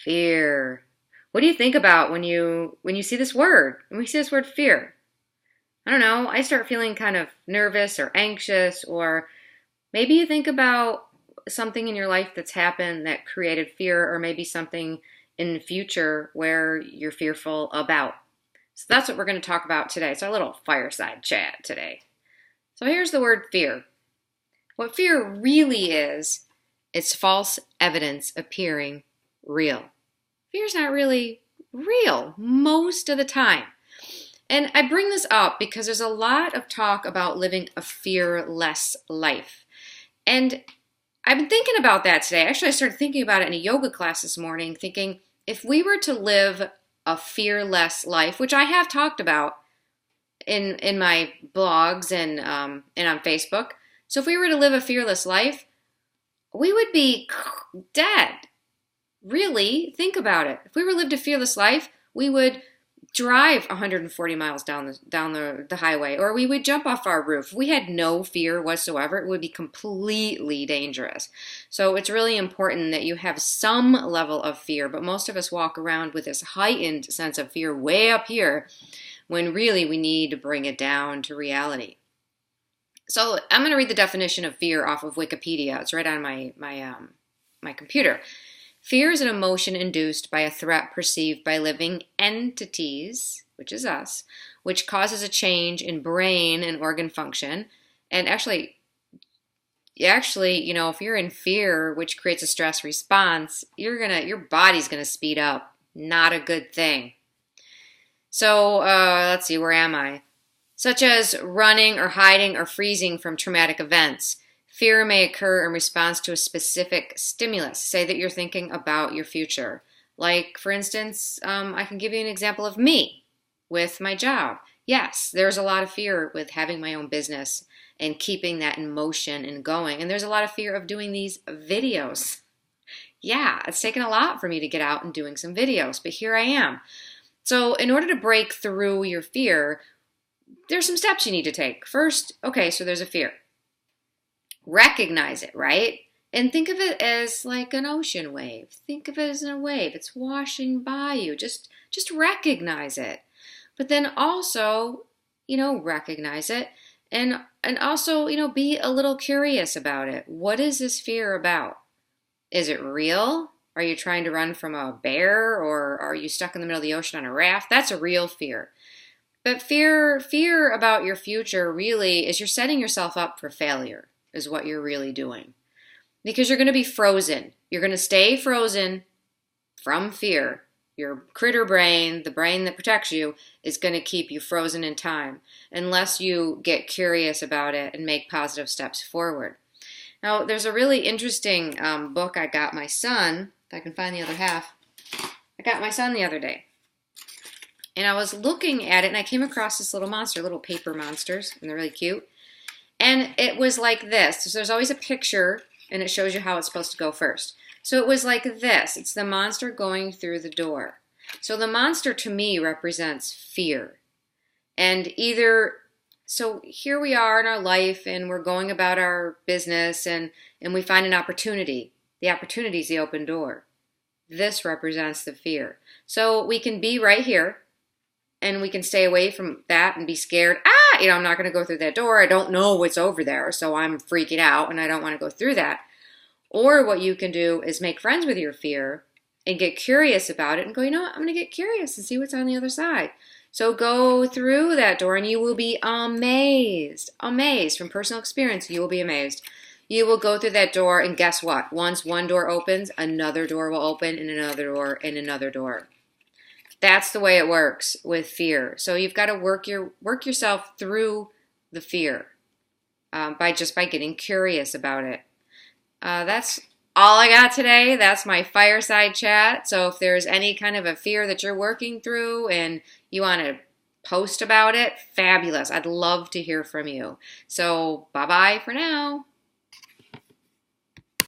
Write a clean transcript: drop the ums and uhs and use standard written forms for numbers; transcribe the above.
Fear. What do you think about when you see this word? When we see this word fear? I don't know. I start feeling kind of nervous or anxious, or maybe you think about something in your life that's happened that created fear, or maybe something in the future where you're fearful about. So that's what we're going to talk about today. It's our little fireside chat today. So here's the word fear. What fear really is, it's false evidence appearing real. Fear's not really real most of the time. And I bring this up because there's a lot of talk about living a fearless life. And I've been thinking about that today. Actually, I started thinking about it in a yoga class this morning, thinking if we were to live a fearless life, which I have talked about in my blogs and on Facebook. So if we were to live a fearless life, we would be dead. Really, think about it. If we were lived a fearless life, we would drive 140 miles down the highway, or we would jump off our roof. If we had no fear whatsoever, it would be completely dangerous. So it's really important that you have some level of fear, but most of us walk around with this heightened sense of fear way up here, when really we need to bring it down to reality. So I'm going to read the definition of fear off of Wikipedia. It's right on my computer. Fear is an emotion induced by a threat perceived by living entities, which is us, which causes a change in brain and organ function. And actually, if you're in fear, which creates a stress response, your body's gonna speed up. Not a good thing. So let's see, where am I? Such as running or hiding or freezing from traumatic events. Fear may occur in response to a specific stimulus. Say that you're thinking about your future. Like, for instance, I can give you an example of me with my job. Yes, there's a lot of fear with having my own business and keeping that in motion and going. And there's a lot of fear of doing these videos. Yeah, it's taken a lot for me to get out and doing some videos, but here I am. So in order to break through your fear, there's some steps you need to take. First, okay, so there's a fear. Recognize it, right? And think of it as like an ocean wave. Think of it as a wave. It's washing by you. Just recognize it. But then also, recognize it and also, be a little curious about it. What is this fear about? Is it real? Are you trying to run from a bear, or are you stuck in the middle of the ocean on a raft? That's a real fear. But fear about your future really is you're setting yourself up for failure, is what you're really doing. Because you're going to be frozen. You're going to stay frozen from fear. Your critter brain, the brain that protects you, is going to keep you frozen in time unless you get curious about it and make positive steps forward. Now, there's a really interesting book I got my son, if I can find the other half. I got my son the other day. And I was looking at it, and I came across this little monster, little paper monsters, and they're really cute. And it was like this. So there's always a picture, and it shows you how it's supposed to go first. So it was like this. It's the monster going through the door. So the monster, to me, represents fear. And so here we are in our life, and we're going about our business, and we find an opportunity. The opportunity is the open door. This represents the fear. So we can be right here, and we can stay away from that and be scared. I'm not going to go through that door. I don't know what's over there, so I'm freaking out, and I don't want to go through that. Or what you can do is make friends with your fear and get curious about it and go, you know what, I'm going to get curious and see what's on the other side. So go through that door, and you will be amazed. Amazed. From personal experience, you will be amazed. You will go through that door, and guess what? Once one door opens, another door will open, and another door, and another door. That's the way it works with fear. So you've got to work yourself through the fear by getting curious about it. That's all I got today. That's my fireside chat. So if there's any kind of a fear that you're working through and you want to post about it, fabulous. I'd love to hear from you. So bye-bye for now.